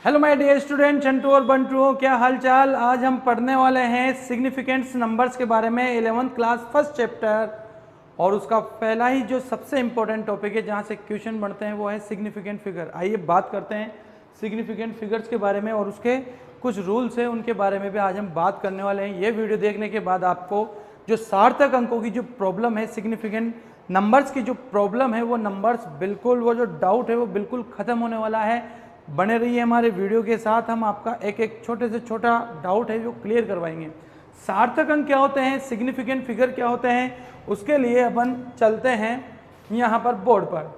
Hello my dear student, Chantu और बंटू, क्या हाल चाल। आज हम पढ़ने वाले हैं सिग्निफिकेंट नंबर्स के बारे में, 11th क्लास फर्स्ट चैप्टर। और उसका पहला ही जो सबसे इंपॉर्टेंट टॉपिक है जहाँ से क्वेश्चन बनते हैं वो है सिग्निफिकेंट फिगर। आइए बात करते हैं सिग्निफिकेंट फिगर्स के बारे में और उसके कुछ रूल्स हैं उनके बारे में भी आज हम बात करने वाले हैं। ये वीडियो देखने के बाद आपको जो सार्थक अंकों की जो प्रॉब्लम है, सिग्निफिकेंट नंबर्स की जो प्रॉब्लम है, वो नंबर्स बिल्कुल, वो जो डाउट है वो बिल्कुल ख़त्म होने वाला है। बने रहिए हमारे वीडियो के साथ, हम आपका एक एक छोटे से छोटा डाउट है जो क्लियर करवाएंगे। सार्थक अंक क्या होते हैं, सिग्निफिकेंट फिगर क्या होते हैं, उसके लिए अपन चलते हैं यहाँ पर बोर्ड पर।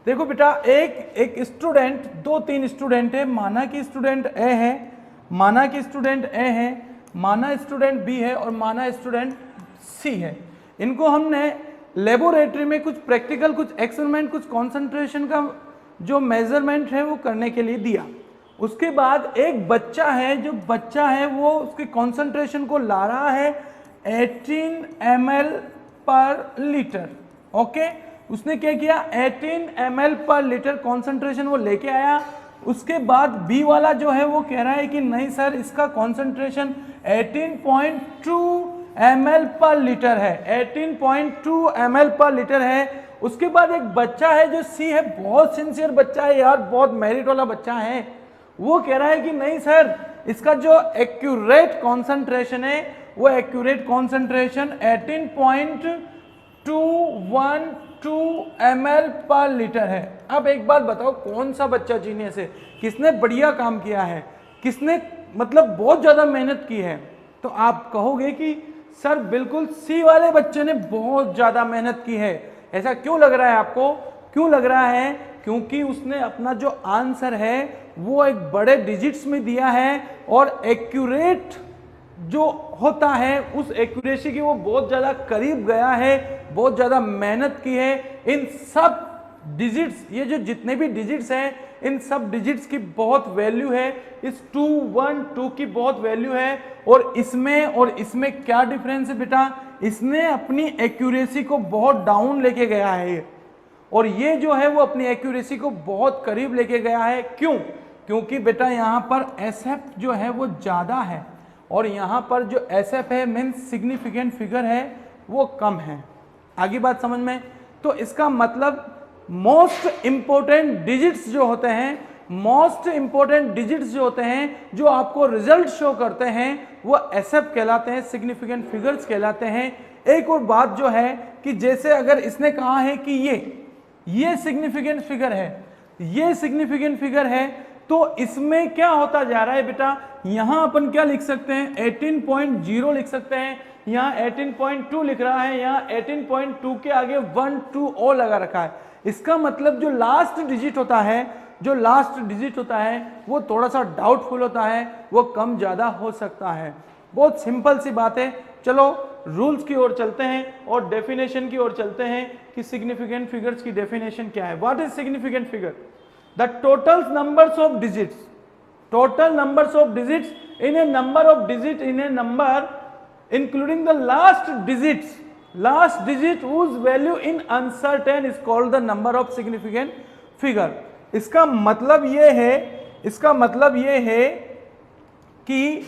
देखो बेटा, एक स्टूडेंट, दो तीन स्टूडेंट है। माना कि स्टूडेंट ए है, माना कि स्टूडेंट ए है, माना स्टूडेंट बी है और माना स्टूडेंट सी है। इनको हमने लेबोरेटरी में कुछ प्रैक्टिकल, कुछ एक्सपेरिमेंट, कुछ कॉन्सेंट्रेशन का जो मेजरमेंट है वो करने के लिए दिया। उसके बाद एक बच्चा है, जो बच्चा है वो उसके कॉन्सेंट्रेशन को ला रहा है 18 ml पर लीटर। ओके, उसने क्या किया, 18 ml पर लीटर कॉन्सेंट्रेशन वो लेके आया। उसके बाद बी वाला जो है वो कह रहा है कि नहीं सर, इसका कॉन्सेंट्रेशन 18.2 ml पर लीटर है, 18.2 ml पर लीटर है। उसके बाद एक बच्चा है जो सी है, बहुत सिंसियर बच्चा है यार, बहुत मेरिट वाला बच्चा है। वो कह रहा है कि नहीं सर, इसका जो एक्यूरेट कॉन्सेंट्रेशन है वो एक्यूरेट कॉन्सेंट्रेशन 18.212 ml पर लीटर है। अब एक बात बताओ, कौन सा बच्चा जीनियस है, किसने बढ़िया काम किया है, किसने मतलब बहुत ज्यादा मेहनत की है। तो आप कहोगे कि सर बिल्कुल सी वाले बच्चे ने बहुत ज्यादा मेहनत की है। ऐसा क्यों लग रहा है आपको, क्यों लग रहा है? क्योंकि उसने अपना जो आंसर है वो एक बड़े डिजिट्स में दिया है और एक्यूरेट जो होता है उस एक्यूरेसी की वो बहुत ज्यादा करीब गया है, बहुत ज्यादा मेहनत की है। इन सब डिजिट्स, ये जो जितने भी डिजिट्स हैं, इन सब डिजिट्स की बहुत वैल्यू है। इस 2 1 2 की बहुत वैल्यू है। और इसमें क्या डिफरेंस है बेटा, इसने अपनी एक्यूरेसी को बहुत डाउन लेके गया है और ये जो है वो अपनी एक्यूरेसी को बहुत करीब लेके गया है। क्यों? क्योंकि बेटा यहाँ पर एसएफ जो है वो ज्यादा है और यहाँ पर जो एसएफ है मीन्स सिग्निफिकेंट फिगर है वो कम है। आगे बात समझ में? तो इसका मतलब मोस्ट इंपोर्टेंट डिजिट्स जो होते हैं, मोस्ट इंपोर्टेंट डिजिट्स जो होते हैं, जो आपको रिजल्ट शो करते हैं, वो एसएफ कहलाते हैं, सिग्निफिकेंट फिगर्स कहलाते हैं। एक और बात जो है कि जैसे अगर इसने कहा है कि ये सिग्निफिकेंट फिगर है, ये सिग्निफिकेंट फिगर है, तो इसमें क्या होता जा रहा है बेटा, यहां अपन क्या लिख सकते हैं, 18.0 लिख सकते हैं, यहाँ 18.2 लिख रहा है, यहाँ 18.2 के आगे 1 2 और लगा रखा है। इसका मतलब जो लास्ट डिजिट होता है, जो लास्ट डिजिट होता है वो थोड़ा सा डाउटफुल होता है, वो कम ज्यादा हो सकता है। बहुत सिंपल सी बात है। चलो रूल्स की ओर चलते हैं और डेफिनेशन की ओर चलते हैं कि सिग्निफिकेंट फिगर्स की डेफिनेशन क्या है। What is significant figure? The total numbers of digits, total numbers of digits in a number of digit in a number including the last digit whose value in uncertain is called the number of significant figure। इसका मतलब ये है कि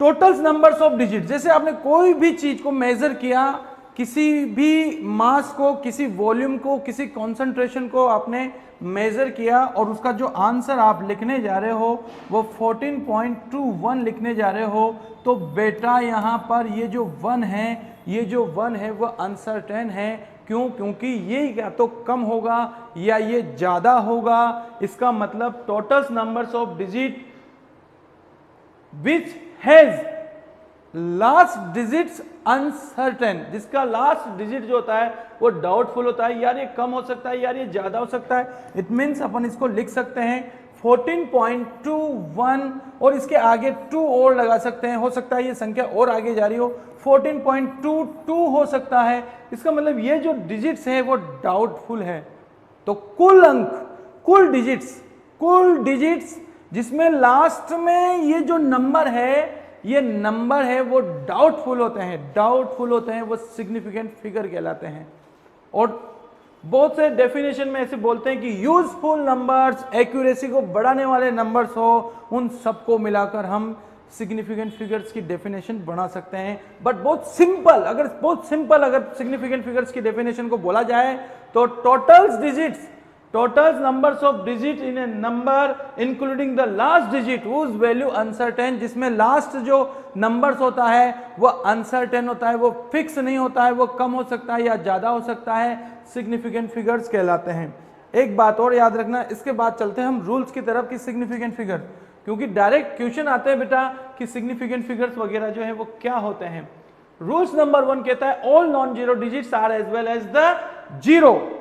total numbers of digit, जैसे आपने कोई भी चीज को मेजर किया, किसी भी मास को, किसी वॉल्यूम को, किसी कॉन्सेंट्रेशन को आपने मेजर किया और उसका जो आंसर आप लिखने जा रहे हो वो 14.21 लिखने जा रहे हो, तो बेटा यहाँ पर ये जो 1 है वो अनसर्टेन है। क्यों? क्योंकि ये या तो कम होगा या ये ज्यादा होगा। इसका मतलब total numbers of digit which has last digits uncertain, जिसका लास्ट डिजिट जो होता है वो डाउटफुल होता है, यार ये कम हो सकता है, यार ये ज्यादा हो सकता है। इट मीन्स अपन इसको लिख सकते हैं 14.21 और इसके आगे 2 और लगा सकते हैं, हो सकता है ये संख्या और आगे जा रही हो, 14.22 हो सकता है। इसका मतलब ये जो डिजिट्स है वो डाउटफुल है। तो कुल अंक, कुल डिजिट्स जिसमें लास्ट में ये जो नंबर है, ये नंबर है वो डाउटफुल होते हैं, वो सिग्निफिकेंट फिगर कहलाते हैं। और बहुत से डेफिनेशन में ऐसे बोलते हैं कि यूजफुल नंबर्स, एक्यूरेसी को बढ़ाने वाले नंबर्स हो, उन सबको मिलाकर हम सिग्निफिकेंट फिगर्स की डेफिनेशन बना सकते हैं। बट बहुत सिंपल अगर सिग्निफिकेंट फिगर्स की डेफिनेशन को बोला जाए तो totals numbers of digit in a number including the last digit whose value uncertain, जिसमें लास्ट जो नंबर्स होता है वो अनसर्टेन होता है, वो फिक्स नहीं होता है, वो कम हो सकता है या ज्यादा हो सकता है, सिग्निफिकेंट फिगर्स कहलाते हैं। एक बात और याद रखना, इसके बाद चलते हैं हम रूल्स की तरफ कि सिग्निफिकेंट फिगर, क्योंकि डायरेक्ट क्वेश्चन आते हैं बेटा कि सिग्निफिकेंट फिगर्स वगैरह जो है वो क्या होते हैं। रूल्स नंबर 1 कहता है all non zero digits are as well as the zero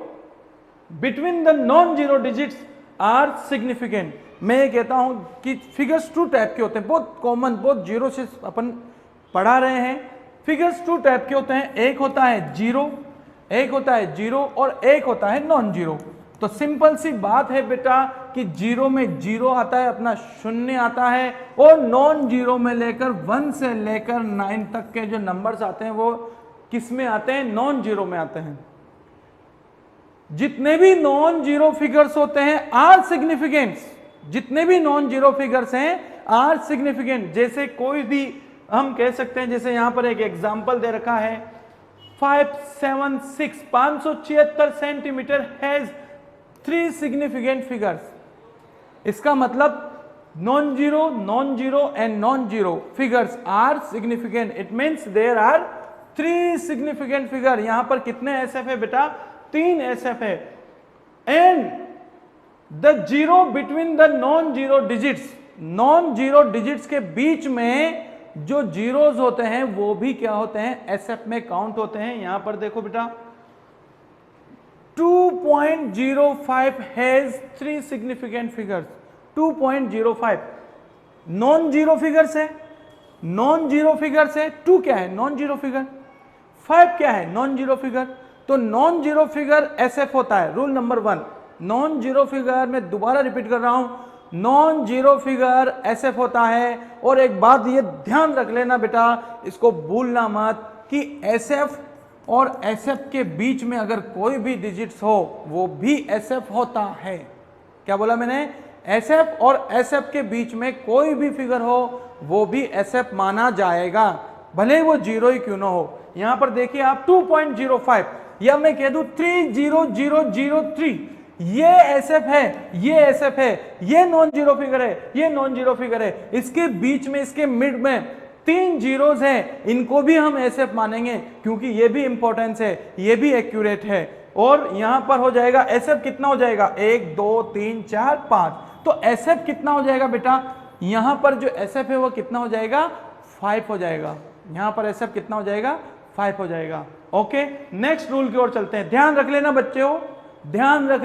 between the non zero digits are significant. मैं ये कहता हूं कि फिगर्स 2 टाइप के होते हैं, बहुत कॉमन, बहुत जीरो से अपन पढ़ा रहे हैं। फिगर्स 2 टाइप के होते हैं, एक होता है जीरो और एक होता है नॉन जीरो। तो सिंपल सी बात है बेटा कि जीरो में जीरो आता है, अपना शून्य आता है, और नॉन जीरो में लेकर 1 से लेकर 9 तक के जो नंबर्स आते हैं वो किस में आते हैं? नॉन जीरो में आते हैं। जितने भी नॉन जीरो फिगर्स होते हैं आर सिग्निफिकेंट, जितने भी नॉन जीरो फिगर्स हैं आर सिग्निफिकेंट। जैसे कोई भी हम कह सकते हैं, जैसे यहां पर एक एग्जांपल दे रखा है 576 सेंटीमीटर हैज 3 सिग्निफिकेंट फिगर्स। इसका मतलब non zero and non zero figures are significant, it means there are 3 significant figure. यहां पर कितने एसएफ है बेटा? 3 एसएफ है। And the zero between the non zero digits के बीच में जो जीरोस होते हैं वो भी क्या होते हैं? एसएफ में काउंट होते हैं। यहां पर देखो बेटा 2.05 has 3 significant figures. 2.05 non zero figures है, 2 क्या है? Non zero figure. 5 क्या है? Non zero figure. तो नॉन जीरो फिगर एसएफ होता है। Rule number 1, non zero figure, मैं दोबारा रिपीट कर रहा हूं, नॉन जीरो फिगर एसएफ होता है। और एक बात ये ध्यान रख लेना बेटा, इसको भूलना मत कि एसएफ और एसएफ के बीच में अगर कोई भी डिजिट्स हो वो भी एसएफ होता है। क्या बोला मैंने? एसएफ और एसएफ के बीच में कोई भी फिगर हो वो भी एसएफ माना जाएगा, भले वो जीरो ही क्यों ना हो। यहां पर देखिए आप 2.05 या मैं कह दूं 30003, ये एसएफ है, ये एसएफ है, ये नॉन जीरो फिगर है, ये नॉन जीरो फिगर है। इसके बीच में, इसके मिड में 3 जीरोस हैं, इनको भी हम एसएफ मानेंगे क्योंकि ये भी इंपॉर्टेंस है, ये भी एक्यूरेट है। और यहां पर हो जाएगा एसएफ कितना हो जाएगा? 1 2 3 4 5। तो एसएफ कितना हो जाएगा बेटा? यहां पर जो एसएफ है वो कितना हो जाएगा? 5 हो जाएगा। यहां पर एसएफ कितना हो जाएगा? 5 हो जाएगा। ओके, नेक्स्ट रूल की ओर चलते हैं। ध्यान रख लेना बच्चों, ध्यान रख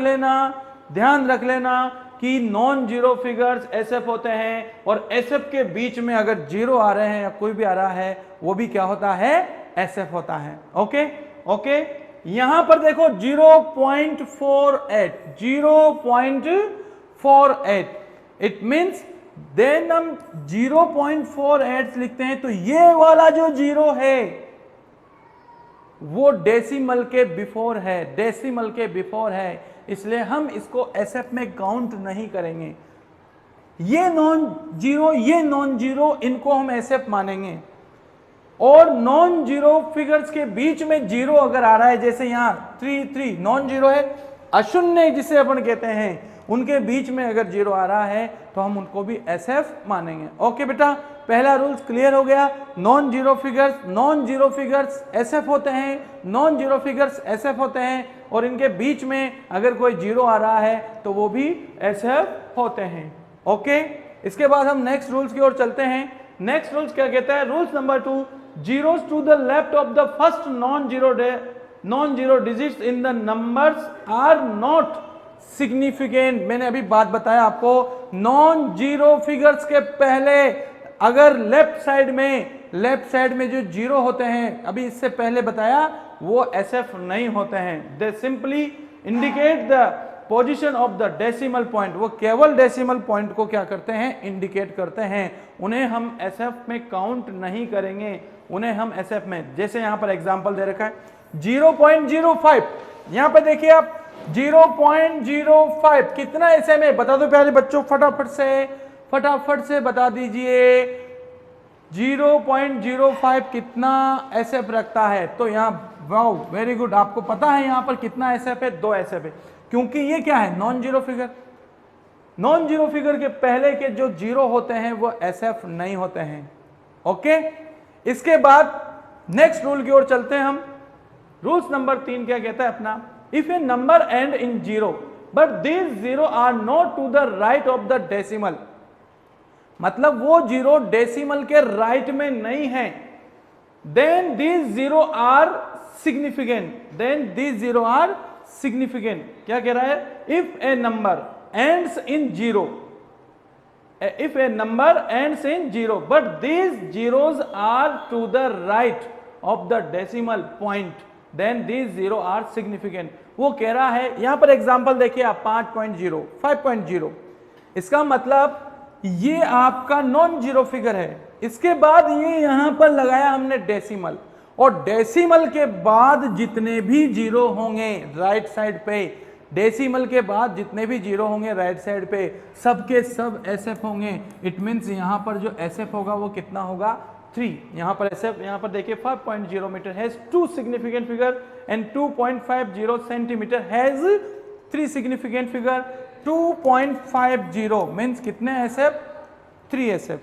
लेना कि नॉन जीरो फिगर्स एसएफ होते हैं, और एसएफ के बीच में अगर जीरो आ रहे हैं या कोई भी आ रहा है वो भी क्या होता है? एसएफ होता है। ओके, यहां पर देखो 0.48, इट मींस देन हम 0.48 लिखते हैं तो ये वाला जो जीरो है वो डेसिमल के बिफोर है, इसलिए हम इसको एसएफ में काउंट नहीं करेंगे। ये नॉन जीरो इनको हम एसएफ मानेंगे। और नॉन जीरो फिगर्स के बीच में जीरो अगर आ रहा है, जैसे यहां 3 नॉन जीरो है, अशून्य जिसे अपन कहते हैं, उनके बीच में अगर जीरो आ रहा है तो हम उनको भी एसएफ मानेंगे। ओके बेटा, पहला रूल्स क्लियर हो गया। नॉन जीरो फिगर्स एसएफ होते हैं, नॉन जीरो फिगर्स एसएफ होते हैं, और इनके बीच में अगर कोई जीरो आ रहा है तो वो भी एसएफ होते हैं। ओके, इसके बाद हम नेक्स्ट रूल्स की ओर चलते हैं। नेक्स्ट रूल्स क्या कहता है? Rules number 2, zeros to the left of the first non zero digits in the numbers are not significant. मैंने अभी बात बताया आपको, नॉन जीरो फिगर्स के पहले अगर लेफ्ट साइड में जो जीरो होते हैं, अभी इससे पहले बताया, वो एसएफ नहीं होते हैं। दे simply indicate the position of the decimal point. वो केवल डेसिमल पॉइंट को क्या करते हैं? इंडिकेट करते हैं। उन्हें हम एसएफ में काउंट नहीं करेंगे, उन्हें हम एसएफ में, जैसे यहां पर एग्जांपल दे रखा है 0.05, यहां पे देखिए आप 0.05 कितना एसएम है बता दो प्यारे बच्चों, फटाफट से बता दीजिए। 0.05 कितना एसएफ रखता है? तो यहाँ वाओ वेरी गुड, आपको पता है यहाँ पर कितना एसएफ है? 2 एसएफ है, क्योंकि ये क्या है? Non zero figure. Non zero figure के पहले के जो जीरो होते हैं वो एसएफ नहीं होते हैं। ओके, इसके बाद नेक्स्ट रूल की ओर चलते हैं हम। रूल्स नंबर 3 क्या कहता है अपना? If a number end in zero but this zero are not to the right of the decimal, मतलब वो जीरो डेसिमल के राइट में नहीं है, then this zero are significant. क्या कह रहा है? If a number ends in zero, if a number ends in zero but these zeros are to the right of the decimal point then these zero are significant। वो कह रहा है यहां पर एग्जांपल देखिए आप 5.0 5.0, इसका मतलब ये आपका नॉन जीरो फिगर है। इसके बाद ये यहां पर लगाया हमने डेसिमल, और डेसिमल के बाद जितने भी जीरो होंगे राइट साइड पे, डेसिमल के बाद जितने भी जीरो होंगे राइट साइड पे, सबके सब एसएफ होंगे। इट मींस यहां पर जो एसएफ होगा वो कितना होगा? 3। यहां पर एसएफ, यहां पर देखिए 5.0 metre has 2 significant figure and 2.50 centimetre has 3 significant figure. 2.50 means कितने एसएफ? 3 एसएफ।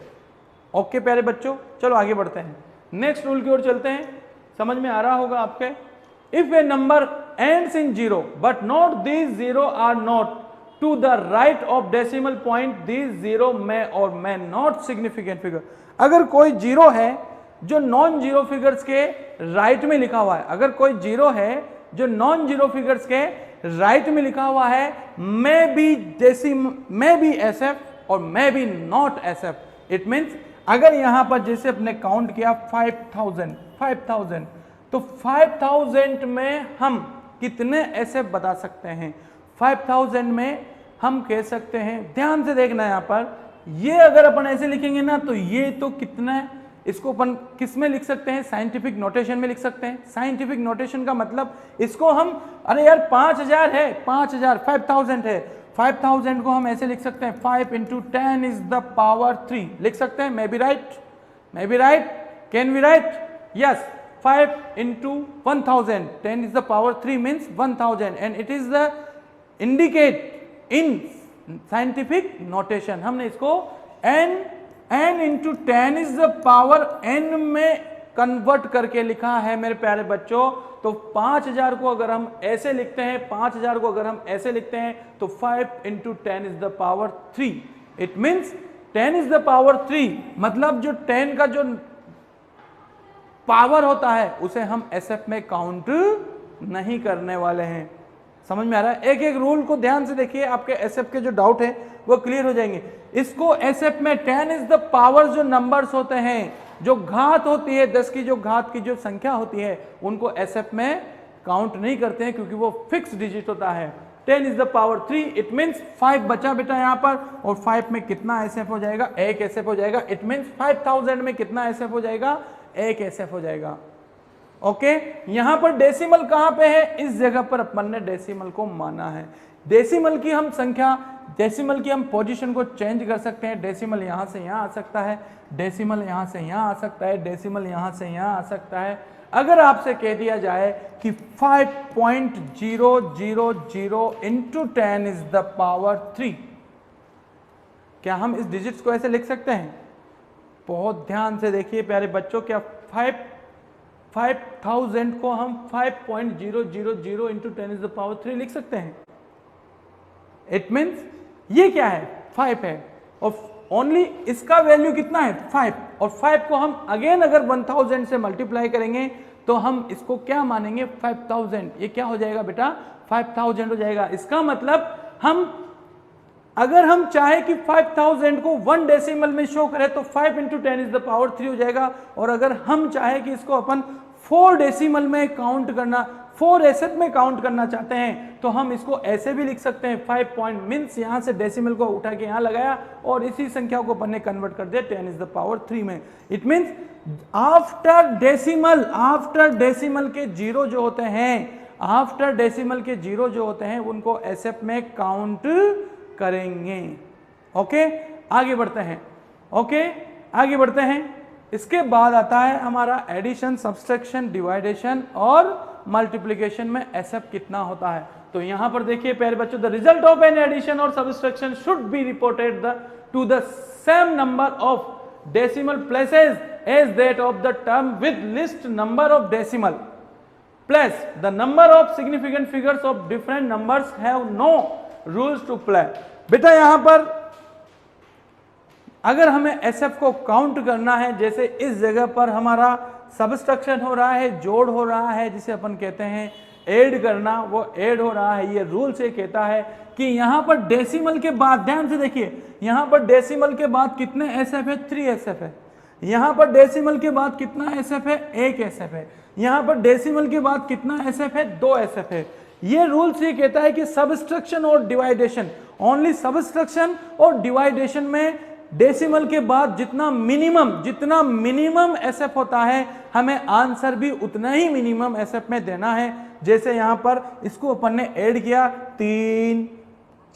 ओके प्यारे बच्चों, चलो आगे बढ़ते हैं, नेक्स्ट रूल की ओर चलते हैं। समझ में आ रहा होगा आपके? If a number ends in zero but not these zero are not to the right of decimal point, these zero may or may not significant figure। अगर कोई जीरो है जो नॉन जीरो फिगर्स के राइट में लिखा हुआ है, अगर कोई जीरो है जो नॉन जीरो फिगर्स के राइट में लिखा हुआ है, may be SF और may be not SF। It means अगर यहां पर जैसे अपने काउंट किया 5000, तो 5000 में हम कितने एसएफ बता सकते हैं? 5000 में हम कह सकते हैं, ध्यान से देखना यहां पर, ये अगर अपन ऐसे लिखेंगे ना तो ये तो कितना है, इसको अपन किस में लिख सकते हैं? साइंटिफिक नोटेशन में लिख सकते हैं। साइंटिफिक नोटेशन का मतलब इसको हम, अरे यार 5000 है, 5000 है, 5000 को हम ऐसे लिख सकते हैं 5 × 10 is the power 3 लिख सकते हैं। May be write, can we write? Yes. 5 × 1000, 10 is the power 3 means 1000 and it is the indicate in scientific notation। हमने इसको n × 10 is the power n में कन्वर्ट करके लिखा है मेरे प्यारे बच्चों। तो 5000 को अगर हम ऐसे लिखते हैं, 5000 को अगर हम ऐसे लिखते हैं तो 5 × 10 is the power 3। It means 10 is the power 3, मतलब जो 10 का जो पावर होता है उसे हम एसएफ में काउंट नहीं करने वाले हैं। समझ में आ रहा है? एक एक रूल को ध्यान से देखिए, आपके एसएफ के जो डाउट है वो क्लियर हो जाएंगे। इसको एसएफ में 10 इज द पावर, जो नंबर्स होते हैं, जो घात होती है, 10 की जो घात की जो संख्या होती है, उनको एसएफ में काउंट नहीं करते हैं क्योंकि वो फिक्स डिजिट होता है। 10 is the power 3, it means 5 बचा बेटा यहाँ पर, और 5 में कितना एसएफ हो जाएगा? 1 एसएफ हो जाएगा। इट मीन्स 5000 में कितना एसएफ हो जाएगा? 1 एसएफ हो जाएगा। ओके, यहां पर डेसिमल कहां पे है? इस जगह पर अपन ने डेसिमल को माना है। डेसिमल की हम संख्या, डेसिमल की हम पोजीशन को चेंज कर सकते हैं। डेसिमल यहां से यहां आ सकता है, डेसिमल यहां से यहां आ सकता है, डेसिमल यहां से यहां आ सकता है। अगर आपसे कह दिया जाए कि 5.000 into 10 is the power 3, क्या हम इस डिजिट्स को ऐसे लिख सकते हैं? बहुत ध्यान से देखिए प्यारे बच्चों, क्या 5000 को हम 5.000 into 10 is the power 3 लिख सकते हैं? इट मीन्स ये क्या है? 5 है, और ओनली इसका वैल्यू कितना है? 5, और 5 को हम अगेन अगर 1000 से मल्टीप्लाई करेंगे तो हम इसको क्या मानेंगे? 5000। ये क्या हो जाएगा बेटा? 5000 हो जाएगा। इसका मतलब हम अगर हम चाहे कि 5000 को 1 डेसिमल में शो करें तो 5 × 10 इज द पावर 3 हो जाएगा। और अगर हम चाहे कि इसको अपन 4 डेसिमल में काउंट करना, 4 एसएफ में काउंट करना चाहते हैं तो हम इसको ऐसे भी लिख सकते हैं। 5 पॉइंट मीन्स यहां से डेसिमल को उठा के यहां लगाया और इसी संख्या को अपन ने कन्वर्ट कर दिया 10 इज द पावर 3 में। इट मीन्स आफ्टर डेसिमल के जीरो जो होते हैं, आफ्टर डेसिमल के जीरो जो होते हैं उनको एसएफ में काउंट करेंगे। ओके, आगे बढ़ते हैं। ओके, आगे बढ़ते हैं। इसके बाद आता है हमारा एडिशन, सब्सट्रैक्शन, डिवाइडेशन और मल्टीप्लिकेशन में एसएफ कितना होता है। तो यहां पर देखिए प्यारे बच्चों, the result of an addition और subtraction should be reported to the same number of decimal places as that of the term with least number of decimal plus the number of significant figures of different numbers have no rules to play. बेटा यहां पर अगर हमें SF को count करना है, जैसे इस जगह पर हमारा सब्सट्रैक्शन हो रहा है, जोड़ हो रहा है, जिसे अपन कहते हैं ऐड करना, वो ऐड हो रहा है। ये रूल से कहता है कि यहां पर डेसिमल के बाद, ध्यान से देखिए, यहां पर डेसिमल के बाद कितने एसएफ है? 3 एसएफ है। यहां पर डेसिमल के बाद कितना एसएफ है? 1 एसएफ है। यहां पर डेसिमल के बाद कितना एसएफ है? 2 एसएफ है। ये रूल से कहता है कि सब्सट्रैक्शन और डिवाइडेशन, ओनली सब्सट्रैक्शन और डिवाइडेशन में डेसिमल के बाद जितना मिनिमम एसएफ होता है, हमें आंसर भी उतना ही मिनिमम एसएफ में देना है। जैसे यहां पर इसको अपन ने ऐड किया, 3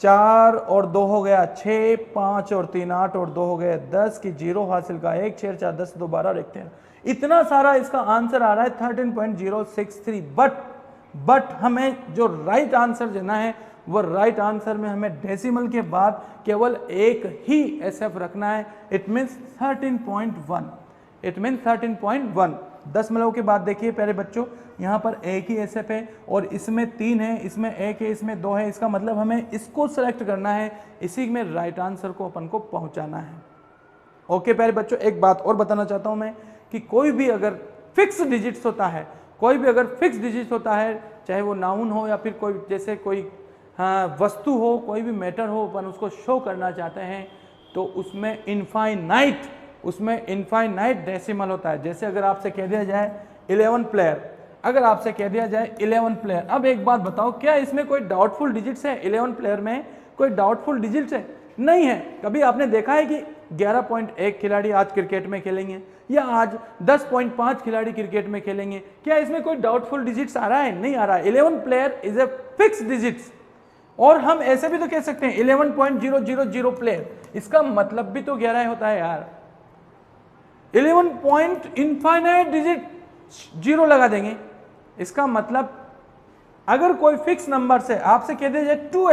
4 और 2 हो गया 6, 5 और 3 8 और 2 हो गए 10 की जीरो हासिल का 1 6 4 10 2 12 और 1 13, इतना सारा इसका आंसर आ रहा है 13.063। बट हमें जो राइट आंसर देना है, वो राइट आंसर में हमें डेसिमल के बाद केवल एक ही एसएफ रखना है। It means 13.1। It means 13.1। दशमलव के बाद देखिए प्यारे बच्चों, यहाँ पर एक ही एसएफ है और इसमें 3 है, इसमें 1 है, इसमें 2 है। इसका मतलब हमें इसको सेलेक्ट करना है, इसी में राइट आंसर को अपन को पहुंचाना है। ओके प्यारे बच्चों, एक बात और बताना चाहता हूं मैं कि कोई भी अगर फिक्स डिजिट्स होता है, चाहे वो नाउन हो या फिर कोई जैसे कोई वस्तु हो, कोई भी मैटर हो, अपन उसको शो करना चाहते हैं तो उसमें इनफाइनाइट डेसिमल होता है। जैसे अगर आपसे कह दिया जाए 11 प्लेयर, अब एक बात बताओ, क्या इसमें कोई डाउटफुल डिजिट्स है? 11 प्लेयर में कोई डाउटफुल डिजिट्स है? नहीं है। कभी आपने देखा है कि 11.1 खिलाड़ी आज क्रिकेट में खेलेंगे या आज 10.5 खिलाड़ी क्रिकेट में खेलेंगे? क्या इसमें कोई डाउटफुल डिजिट्स आ रहा है? नहीं आ रहा है। 11 player is a fix digits. और हम ऐसे भी तो कह सकते हैं 11.000 प्लेयर, इसका मतलब भी तो 11 होता है यार। 11 पॉइंट इनफाइनाइट डिजिट 0 लगा देंगे, इसका मतलब अगर कोई फिक्स नंबर से आपसे कह दिया जाए 2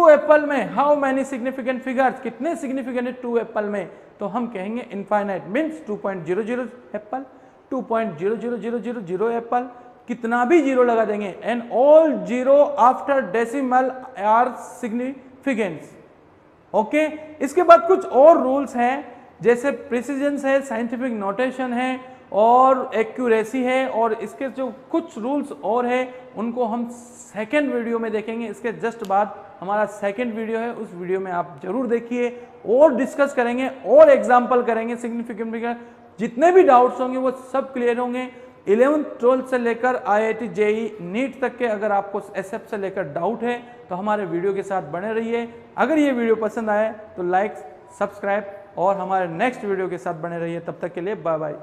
एप्पल में हाउ मैनी सिग्निफिकेंट फिगर्स, कितने सिग्निफिकेंट है 2 एप्पल में, तो हम कहेंगे इनफाइनाइट मीन्स 2.00 एप्पल, 2.00000 एप्पल, कितना भी 0 लगा देंगे। And all 0 after decimal are significance. Okay, इसके बाद कुछ और रूल्स हैं, जैसे प्रिसीजन है, साइंटिफिक नोटेशन है और एक्यूरेसी है, और इसके जो कुछ रूल्स और है उनको हम सेकेंड वीडियो में देखेंगे। इसके जस्ट बाद हमारा सेकेंड वीडियो है, उस वीडियो में आप जरूर देखिए और डिस्कस करेंगे और एग्जाम्पल करेंगे सिग्निफिकेंट फिगर। जितने भी डाउट्स होंगे वो सब क्लियर होंगे। 11th 12th से लेकर IIT JEE नीट तक के अगर आपको एसएफ से लेकर डाउट है तो हमारे वीडियो के साथ बने रहिए। अगर ये वीडियो पसंद आए तो लाइक, सब्सक्राइब और हमारे नेक्स्ट वीडियो के साथ बने रहिए। तब तक के लिए बाय बाय।